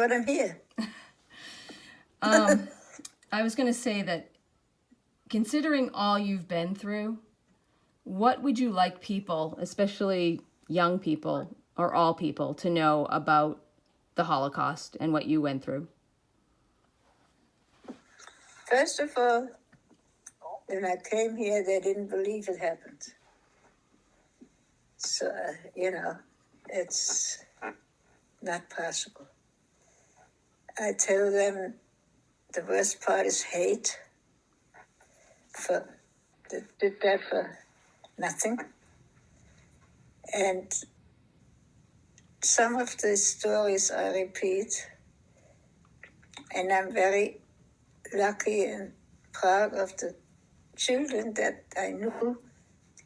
what I'm here. I was going to say that considering all you've been through, what would you like people, especially young people or all people, to know about the Holocaust and what you went through? First of all, when I came here, they didn't believe it happened. So, it's not possible. I tell them the worst part is hate. They did that for nothing. And some of the stories I repeat, and I'm very lucky and proud of the children that I knew.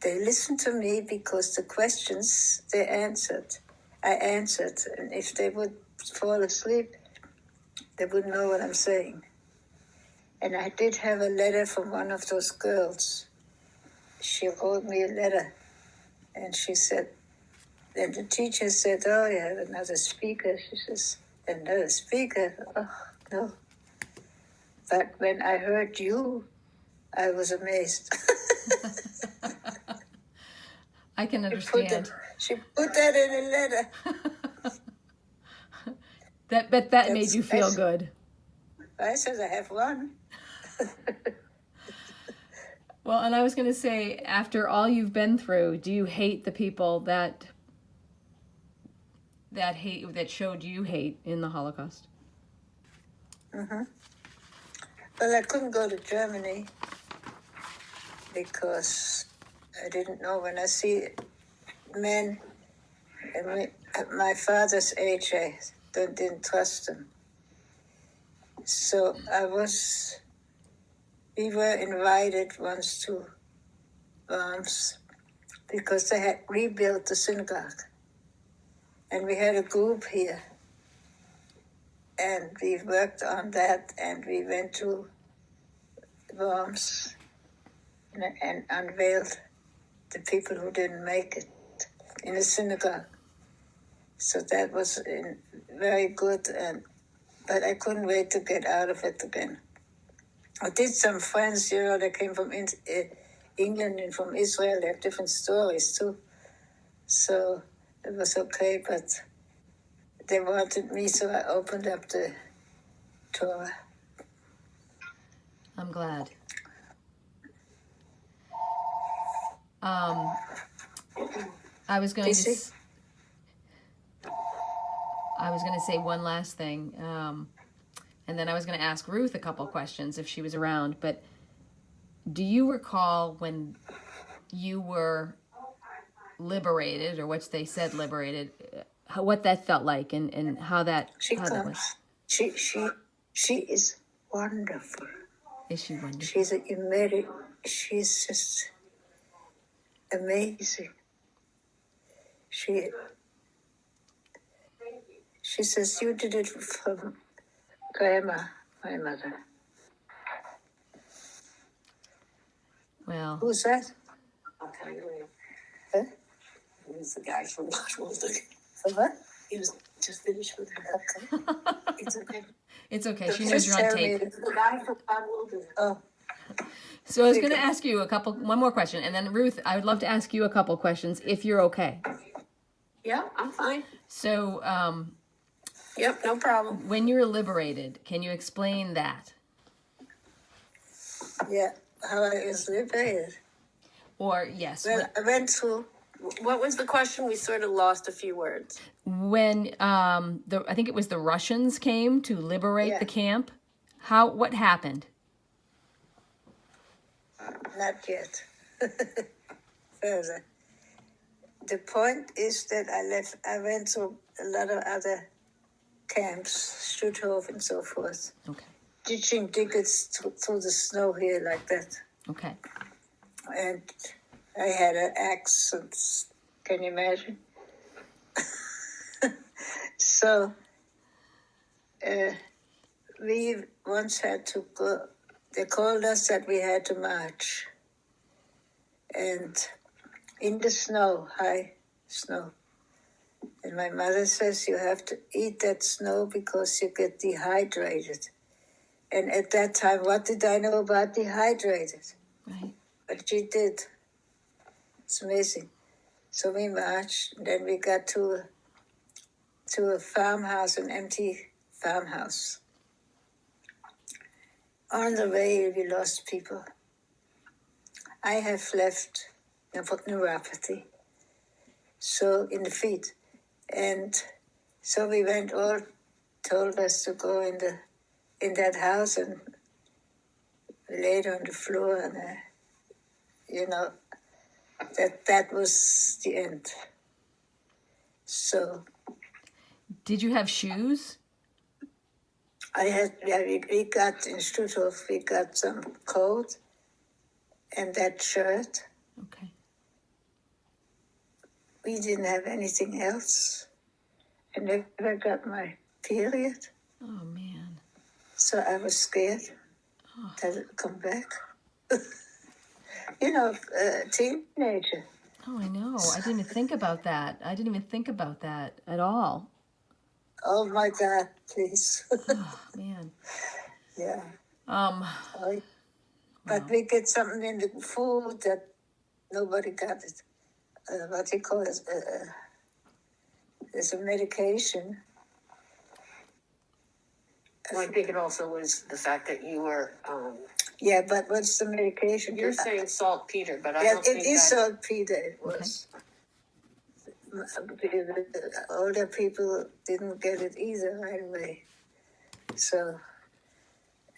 They listened to me because the questions I answered. And if they would fall asleep, they wouldn't know what I'm saying. And I did have a letter from one of those girls. She wrote me a letter, and she said, and the teacher said, oh, you have another speaker. She says, another speaker? Oh, no. But when I heard you, I was amazed. I can understand. She put that in a letter. That made you feel good. I said, I have one. Well, and I was going to say, after all you've been through, do you hate the people that showed you hate in the Holocaust? Mm-hmm. Well, I couldn't go to Germany because I didn't know. When I see men at my father's age, I didn't trust them. So we were invited once to Worms because they had rebuilt the synagogue. And we had a group here. And we worked on that, and we went to Worms and unveiled the people who didn't make it in a synagogue. So that was very good, but I couldn't wait to get out of it again. I did some friends, that came from England and from Israel. They have different stories too. So it was okay, but they wanted me, so I opened up the Torah. I'm glad. I was going to say one last thing, and then I was going to ask Ruth a couple questions if she was around. But do you recall when you were liberated, or what they said liberated, what that felt like, and how that that was? She is wonderful. Is she wonderful? She's just amazing. She says, you did it from Grandma, my mother. Well. Who's that? I'll tell you later. Huh? He was the guy from Washington. From what? He was just finished with her. Okay. It's okay. It's okay. She knows you're on tape. It's the guy from Washington. Oh. So I was going to ask you one more question, and then Ruth, I would love to ask you a couple questions if you're okay. Yeah, I'm fine. So, yep, no problem. When you were liberated, can you explain that? Yeah, how I was liberated. Or, yes. Well, I went through. What was the question? We sort of lost a few words. When I think it was the Russians came to liberate the camp. What happened? Not yet. Further. The point is that I went to a lot of other camps, Stutthof and so forth. Okay. Ditching tickets through the snow here like that. Okay. And I had an axe, can you imagine? So we once had to go, they called us that we had to march. And in the snow, high snow. And my mother says you have to eat that snow because you get dehydrated. And at that time, what did I know about dehydrated? Right. But she did. It's amazing. So we marched, and then we got to a farmhouse, an empty farmhouse. On the way, we lost people. I have left neuropathy, so in the feet. And so we went, all told us to go in that house and laid on the floor, and that was the end. So Did you have shoes? we got in Stutthof, we got some coat and that shirt. Okay. We didn't have anything else. I never got my period, Oh, man. so I was scared that it would come back. Teenager. Oh, I know. I didn't even think about that. I didn't even think about that at all. Oh my God, please. Oh, man. Yeah. Um, But we get something in the food that nobody got it. What do you call it? There's a medication. Well, I think it also was the fact that you were, Yeah, but what's the medication? you're saying saltpeter, but I Yeah, don't it think is that. saltpeter. It was. Older people didn't get it either right away. So,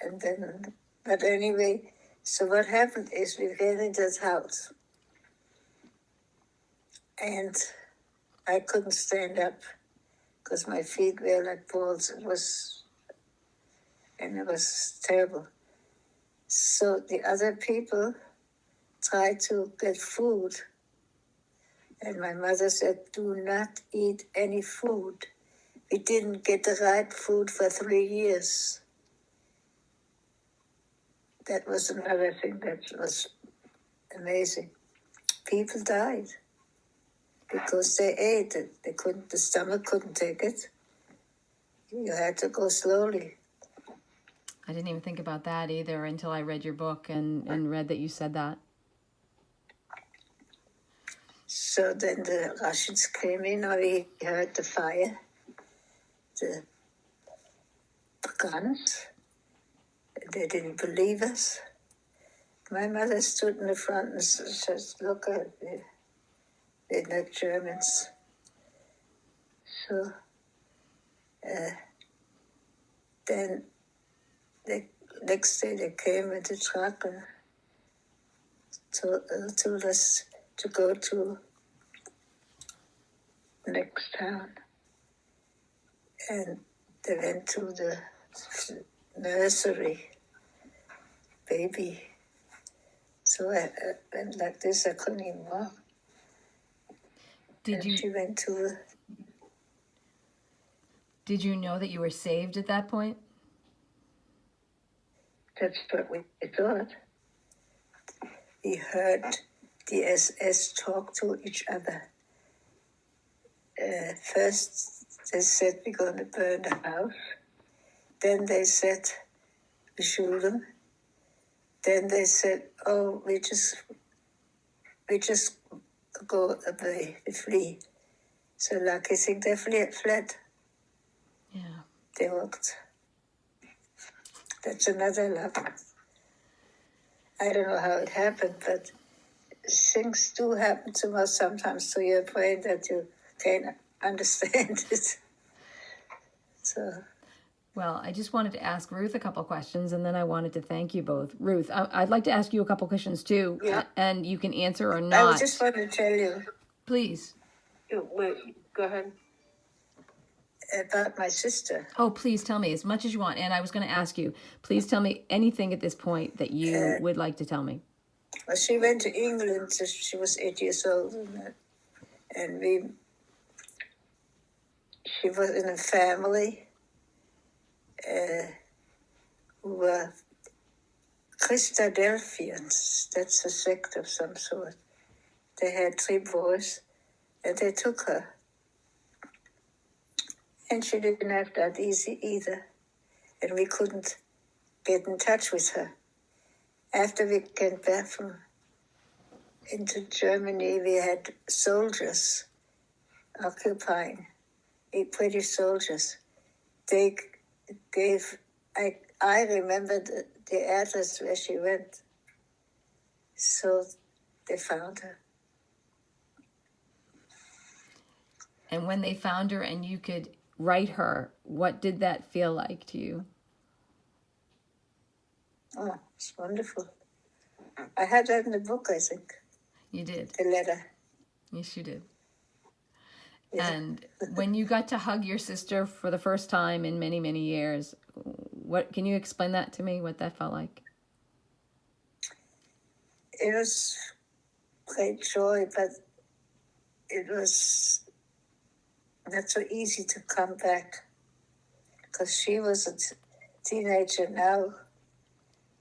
and then, but anyway, so what happened is we get into this house, and I couldn't stand up because my feet were like balls. It was terrible. So the other people tried to get food, and my mother said, "Do not eat any food." We didn't get the right food for 3 years. That was another thing that was amazing. People died because they ate it. The stomach couldn't take it. You had to go slowly. I didn't even think about that either until I read your book and read that you said that. So then the Russians came in, or we heard the fire, the guns. They didn't believe us. My mother stood in the front and said, "Look, they're not Germans." So then the next day they came with the truck and told us to go to the next town. And they went to the nursery, baby. So I went like this, I couldn't even walk. She went to Did you know that you were saved at that point? That's what we thought. We heard the SS talk to each other. First, they said we're going to burn the house. Then they said we shoot them. Then they said, "Oh, we just go away, we flee." So lucky thing they fled. Yeah. They walked. That's another love. I don't know how it happened, but things do happen to us sometimes to your brain that you can't understand it. So. Well, I just wanted to ask Ruth a couple questions, and then I wanted to thank you both. Ruth, I'd like to ask you a couple questions too, and you can answer or not. I just want to tell you. Please. Wait, go ahead. About my sister. Oh, please tell me as much as you want. And I was going to ask you, please tell me anything at this point that you would like to tell me. Well, she went to England. She was 8 years old, and she was in a family who were Christadelphians. That's a sect of some sort. They had 3 boys, and they took her. And she didn't have that easy either. And we couldn't get in touch with her. After we came back into Germany, we had soldiers occupying, British soldiers. They gave, I remember the address where she went. So they found her. And when they found her and you could write her, what did that feel like to you? Oh, it's wonderful. I had that in the book, I think. You did. The letter. Yes, you did. Yeah. And when you got to hug your sister for the first time in many, many years, what can you explain that to me, what that felt like? It was great joy, but it was not so easy to come back because she was a teenager now,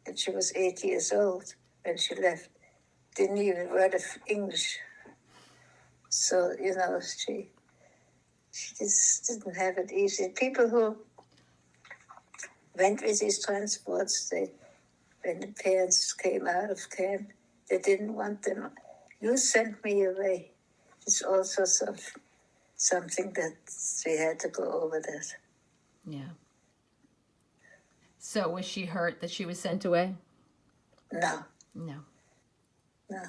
and she was 8 years old when she left. Didn't even word of English. So, she just didn't have it easy. People who went with these transports, when the parents came out of camp, they didn't want them. You sent me away. It's also something that we had to go over that. Yeah. So was she hurt that she was sent away? No. No. No.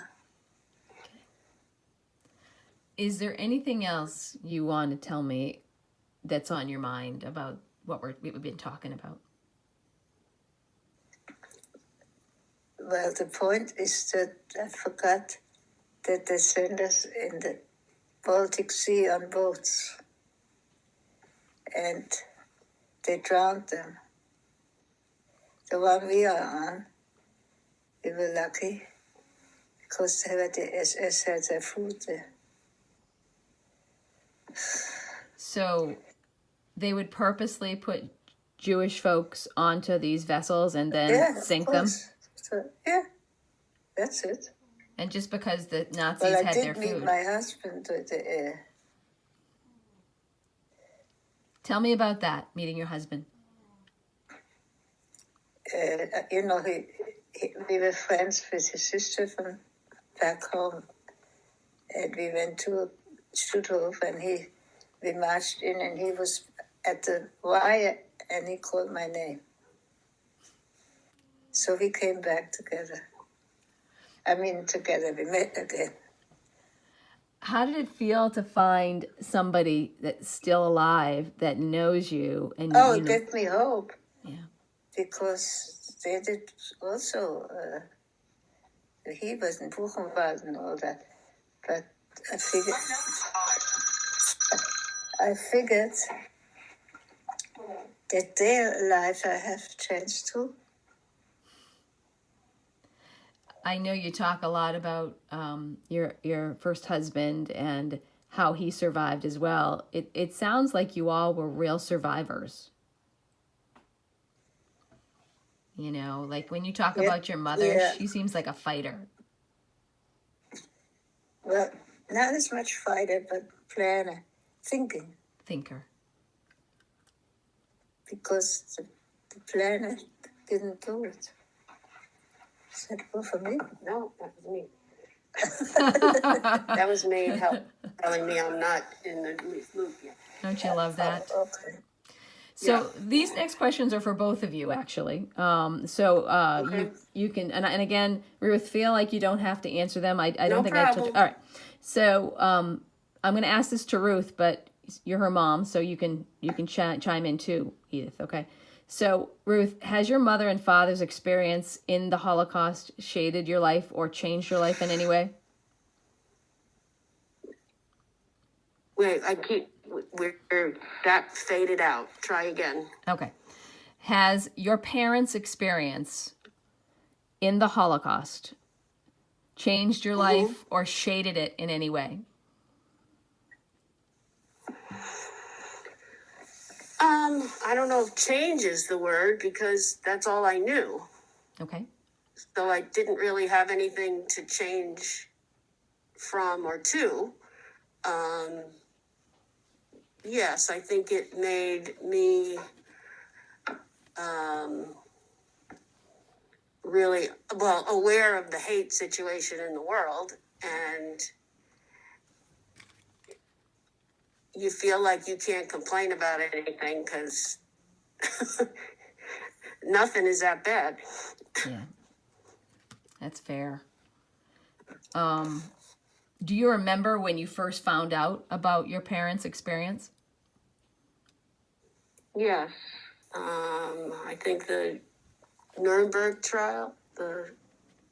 Is there anything else you want to tell me that's on your mind about what we've been talking about? Well, the point is that I forgot that they sent us in the Baltic Sea on boats, and they drowned them. The one we are on, we were lucky because the SS had their food there. So they would purposely put Jewish folks onto these vessels and then sink them? So, that's it. And just because the Nazis had their food. I did meet my husband with the air. Tell me about that, meeting your husband. We were friends with his sister from back home. And we went to Stutthof, and we marched in, and he was at the wire, and he called my name. So we came back together. Together, we met again. How did it feel to find somebody that's still alive that knows you? And it gave me hope. Yeah. Because they did also, he was in Buchenwald and all that. But I figured that their life I have changed too. I know you talk a lot about your first husband and how he survived as well. It sounds like you all were real survivors. Like when you talk about your mother, she seems like a fighter. Well, not as much fighter, but planner, thinker. Because the planner didn't do it. Is that good for me? No, that was me. That was Maine telling me I'm not in the loop yet. Don't you love that? Oh, okay. So these next questions are for both of you, actually. Okay. you can, and again, Ruth, feel like you don't have to answer them. I don't think I told you. All right. So I'm going to ask this to Ruth, but you're her mom, so you can chime in too, Edith. Okay. So Ruth, has your mother and father's experience in the Holocaust shaded your life or changed your life in any way? Wait, that faded out. Try again. Okay. Has your parents' experience in the Holocaust changed your life or shaded it in any way? I don't know if change is the word because that's all I knew. Okay. So I didn't really have anything to change from or to. yes, I think it made me really, well, aware of the hate situation in the world, and you feel like you can't complain about anything because nothing is that bad. Yeah, that's fair. Do you remember when you first found out about your parents' experience? Yes. I think the Nuremberg trial, it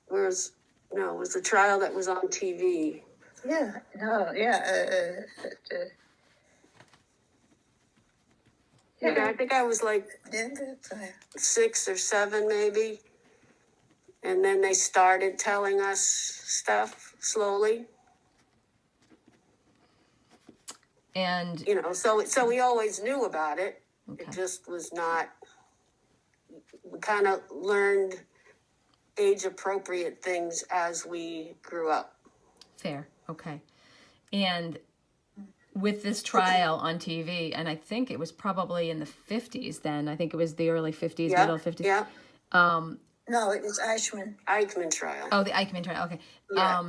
was the trial that was on TV. Yeah, no, yeah. Yeah, I think I was like Denver trial. 6 or 7 maybe. And then they started telling us stuff slowly. And So we always knew about it. okay. It just was not, we kind of learned age appropriate things as we grew up. Fair. Okay. And with this trial on TV, and I think it was probably in the 50s then. I think it was the early 50s, Yeah, middle 50s. yeah. No, it was Eichmann trial. Oh, the Eichmann trial. Okay. Yeah.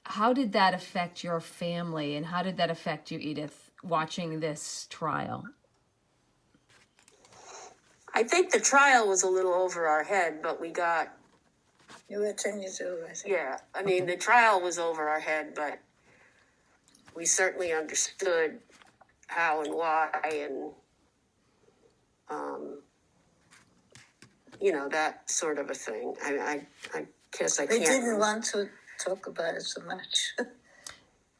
How did that affect your family, and how did that affect you, Edith, watching this trial? I think the trial was a little over our head, but we got, You were 10 years old, I think. yeah. I mean, the trial was over our head, but we certainly understood how and why, and that sort of a thing. I guess I We can't. didn't want to talk about it so much.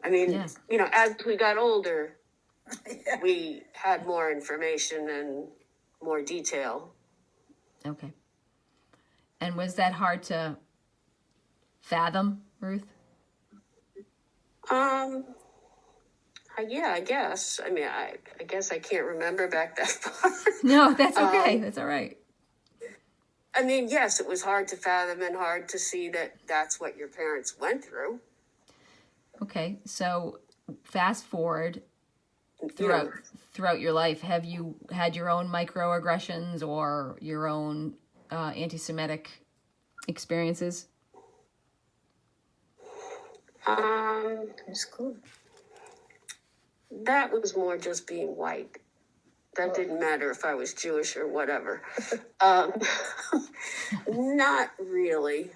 I mean, Yeah. as we got older, Yeah. we had more information and more detail. Okay. And was that hard to fathom, Ruth? Yeah, I guess. I mean, I guess I can't remember back that far. No, that's okay. That's all right. I mean, yes, it was hard to fathom and hard to see that that's what your parents went through. Okay, so fast forward Yeah. throughout your life, have you had your own microaggressions or your own anti-Semitic experiences? In school. That was more just being white. That didn't matter if I was Jewish or whatever. Not really.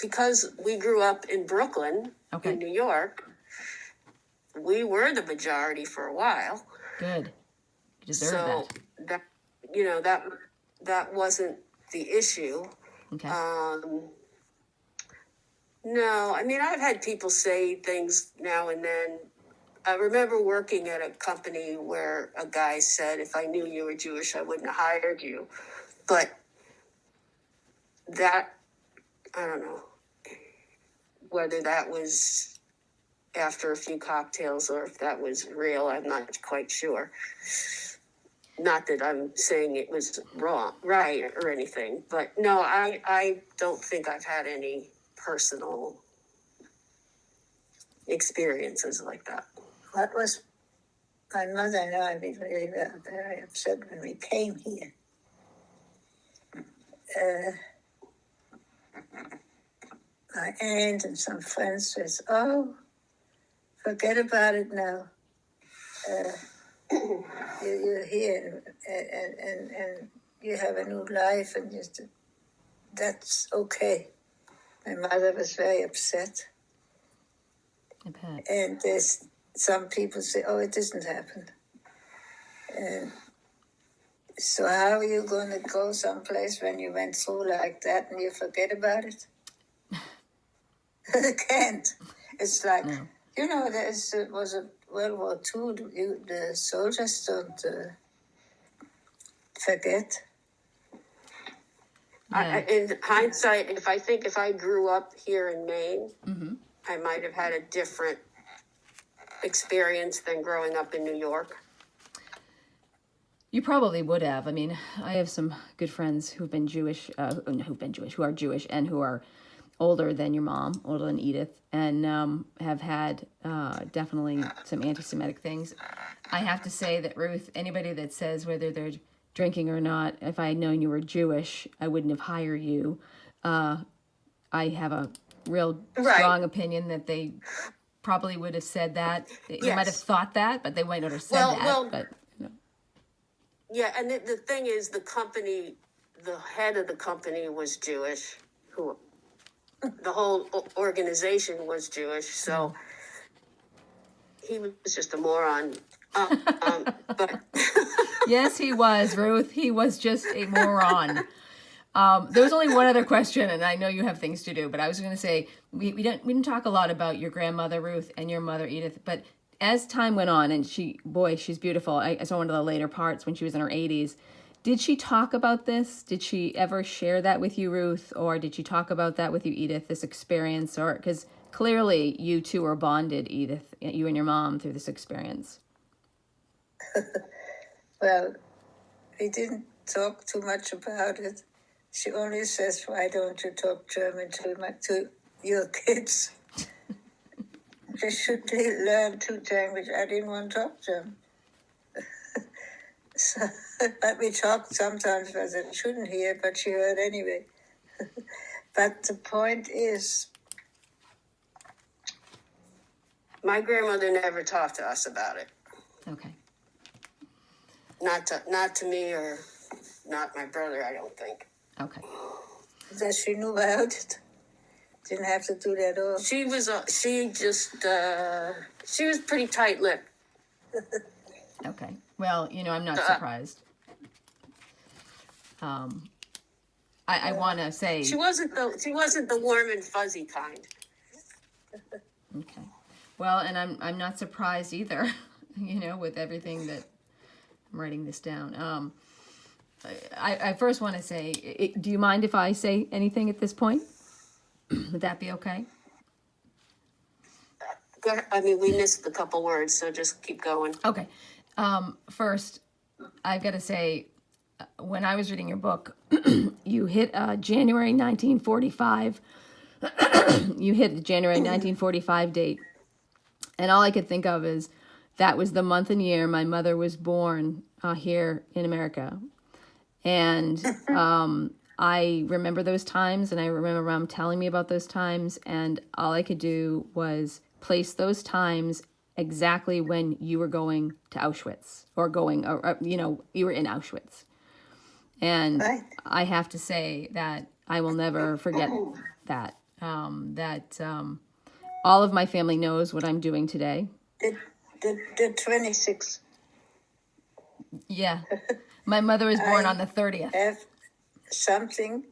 Because we grew up in Brooklyn, Okay. in New York, we were the majority for a while. Good. You deserve So that wasn't the issue. that. Okay. No, I mean, I've had people say things now and then. I remember working at a company where a guy said, if I knew you were Jewish, I wouldn't have hired you. But that, I don't know whether that was after a few cocktails or if that was real. I'm not quite sure. Not that I'm saying it was right or anything, but no, I don't think I've had any personal experiences like that. What was my mother and I were very upset when we came here. My aunt and some friends says, "Oh, forget about it now. You're here and you have a new life, and that's okay." My mother was very upset. I bet. And there's some people say, "Oh, it doesn't happen." And so how are you going to go someplace when you went through like that and you forget about it? You can't. It's like, No. there was a World War II. The soldiers don't forget. Yeah. In hindsight, if I grew up here in Maine, I might have had a different experience than growing up in New York. You probably would have. I mean, I have some good friends who are Jewish, and who are older than your mom, older than Edith, and have had definitely some anti-Semitic things. I have to say that, Ruth, anybody that says whether they're drinking or not, if I had known you were Jewish, I wouldn't have hired you. I have a real strong opinion that they probably would have said that. They might have thought that, but they might not have said that. But yeah, and the thing is, the company, the head of the company was Jewish, who the whole organization was Jewish, so he was just a moron. But yes, he was, Ruth. He was just a moron. There was only one other question, and I know you have things to do, but I was going to say we didn't talk a lot about your grandmother Ruth and your mother Edith, but as time went on, and she's beautiful. I saw one of the later parts when she was in her 80s. Did she talk about this? Did she ever share that with you, Ruth, or did she talk about that with you, Edith? This experience, or because clearly you two are bonded, Edith, you and your mom, through this experience. Well, we didn't talk too much about it. She only says, "Why don't you talk German to your kids? They should learn two languages." I didn't want to talk German. So, but we talked sometimes, but I shouldn't hear, but she heard anyway. But the point is, my grandmother never talked to us about it. Okay. Not to me, or not my brother, I don't think. Okay. that she knew about it. Didn't have to do that all. She was pretty tight-lipped. Okay. Well, I'm not surprised. I want to say she wasn't the warm and fuzzy kind. Okay. Well, and I'm not surprised either. With everything that I'm writing this down. I first want to say, do you mind if I say anything at this point? Would that be okay? I mean, we missed a couple words, so just keep going. Okay. First, I've got to say, when I was reading your book, you hit January 1945. You hit the January 1945 date. And all I could think of is that was the month and year my mother was born here in America. And I remember those times, and I remember Mom telling me about those times, and all I could do was place those times exactly when you were going to Auschwitz, or you were in Auschwitz. And right. I have to say that I will never forget that, all of my family knows what I'm doing today. The 26th. Yeah. My mother was born on the 30th. I have something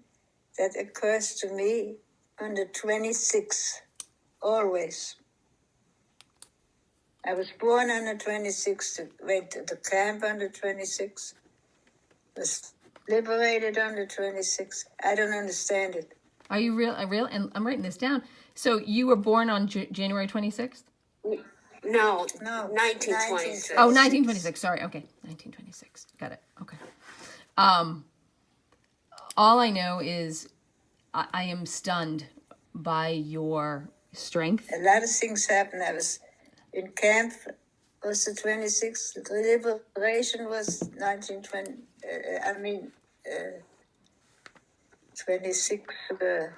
that occurs to me on the 26th, always. I was born on the 26th, went to the camp on the 26th, was liberated on the 26th. I don't understand it. Are you real? And I'm writing this down. So you were born on January 26th? No, 1926. Oh, 1926. Sorry. Okay. 1926. Got it. Okay. All I know is I am stunned by your strength. A lot of things happened. I was in camp, was the 26th. The liberation was 1920. 26th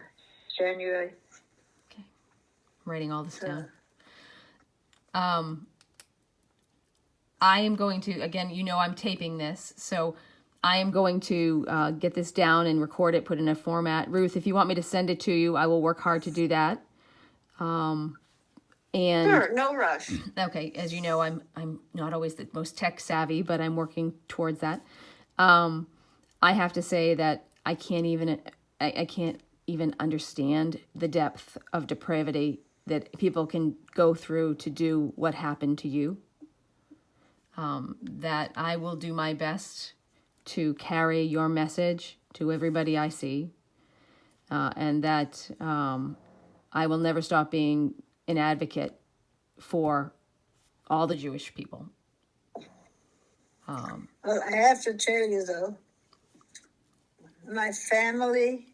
January. Okay. I'm writing all this down. I am going to, again, I'm taping this, so I am going to get this down and record it, put it in a format. Ruth, if you want me to send it to you, I will work hard to do that. And sure, no rush. Okay, as you know, I'm not always the most tech savvy, but I'm working towards that. I have to say that I can't even understand the depth of depravity that people can go through to do what happened to you. That I will do my best to carry your message to everybody I see, and that I will never stop being an advocate for all the Jewish people. Well, I have to tell you, though, my family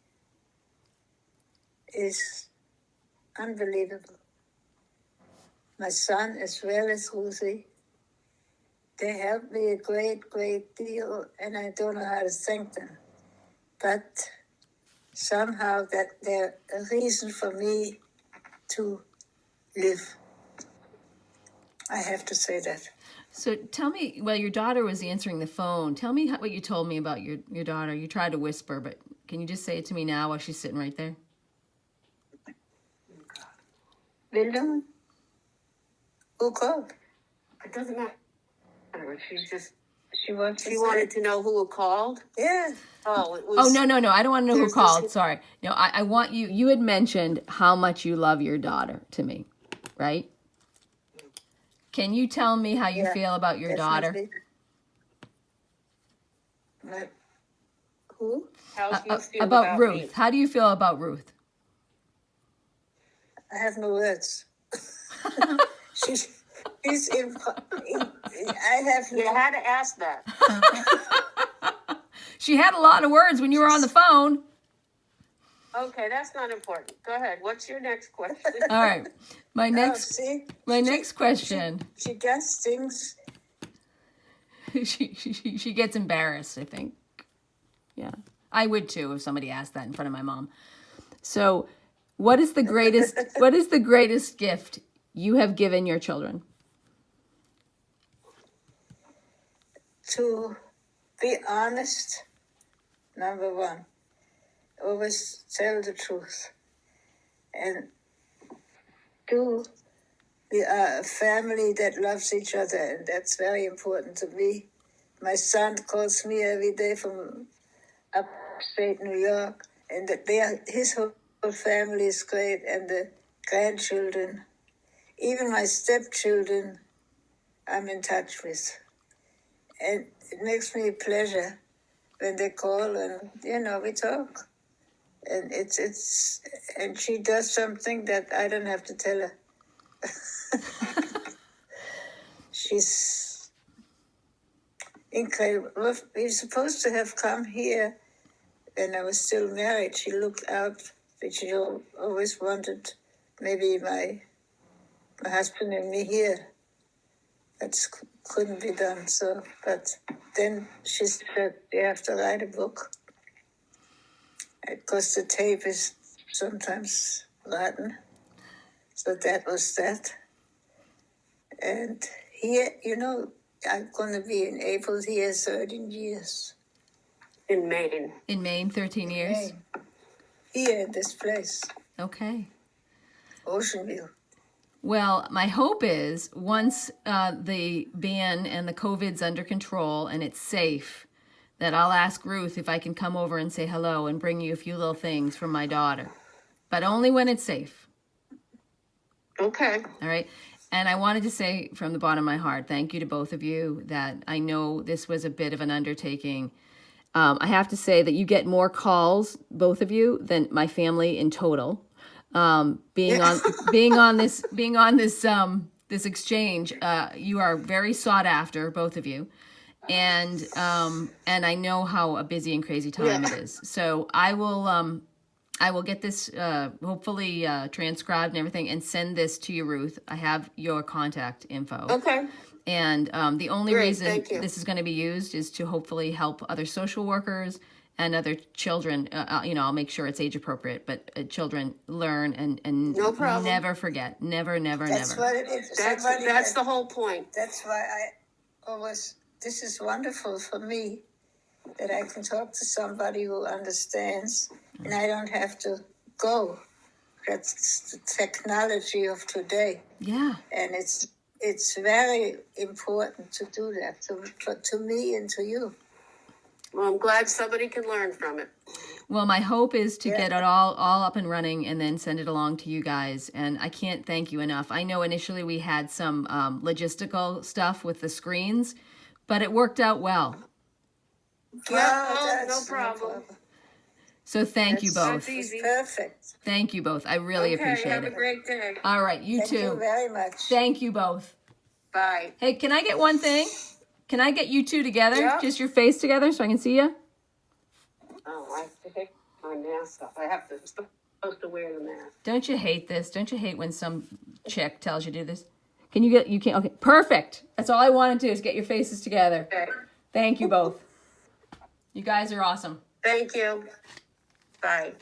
is unbelievable. My son, as well as Ruthie, they helped me a great, great deal, and I don't know how to thank them. But somehow that they're a reason for me to live. I have to say that. So tell me, well, your daughter was answering the phone. Tell me what you told me about your daughter. You tried to whisper, but can you just say it to me now while she's sitting right there? William, who called? It doesn't matter. She wants to She say wanted to know who called. Yeah. Oh, it was. Oh, no. I don't want to know who There's called. this- Sorry. No, I want you. You had mentioned how much you love your daughter to me, right? Can you tell me how you Yeah, feel about your daughter? definitely. But who? How do you feel About Ruth. me? How do you feel about Ruth? I have no words. She's I have You had to ask that. She had a lot of words when you were on the phone. Okay, that's not important. Go ahead. What's your next question? All right. My next see, next question. she does things. She gets embarrassed, I think. Yeah. I would too if somebody asked that in front of my mom. So, what is the greatest gift you have given your children? To be honest, number one. Always tell the truth. And two, we are a family that loves each other, and that's very important to me. My son calls me every day from upstate New York, and that his whole family is great, and the grandchildren, even my stepchildren, I'm in touch with. And it makes me a pleasure when they call and, we talk. And and she does something that I don't have to tell her. She's incredible. Well, we were supposed to have come here when I was still married. She looked out, but she always wanted maybe my husband and me here. That couldn't be done. So, but then she said, you have to write a book. Because the tape is sometimes rotten. So that was that. And here, I'm going to be in April here 13 years. In Maine. In Maine, 13 years? Maine. Here in this place. Okay. Ocean View. Well, my hope is once the ban and the COVID's under control and it's safe, that I'll ask Ruth if I can come over and say hello and bring you a few little things from my daughter. But only when it's safe. Okay. All right. And I wanted to say from the bottom of my heart, thank you to both of you, that I know this was a bit of an undertaking. I have to say that you get more calls, both of you, than my family in total. Being on this exchange, you are very sought after, both of you. And I know how a busy and crazy time it is. So I will get this hopefully transcribed and everything and send this to you, Ruth. I have your contact info. Okay. And the only Great, reason thank you. this is going to be used is to hopefully help other social workers and other children. I'll make sure it's age appropriate, but children learn and No problem. never forget. Never. That's what it is. That's the whole point. That's why I always, this is wonderful for me, that I can talk to somebody who understands, and I don't have to go. That's the technology of today. Yeah. And it's very important to do that, to me and to you. Well, I'm glad somebody can learn from it. Well, my hope is to get it all up and running and then send it along to you guys. And I can't thank you enough. I know initially we had some logistical stuff with the screens, but it worked out well. No problem. So thank you both. That's easy. Perfect. Thank you both. I really appreciate Have it. a great day. All right, you Thank too. you very much. Thank you both. Bye. Hey, can I get one thing? Can I get you two together? Yeah. Just your face together so I can see you? Oh, I have to take my mask off. I have to. supposed to wear the mask. Don't you hate this? Don't you hate when some chick tells you to do this? Can you get, you can't, okay, perfect. That's all I want to do is get your faces together. Okay. Thank you both. You guys are awesome. Thank you. Bye.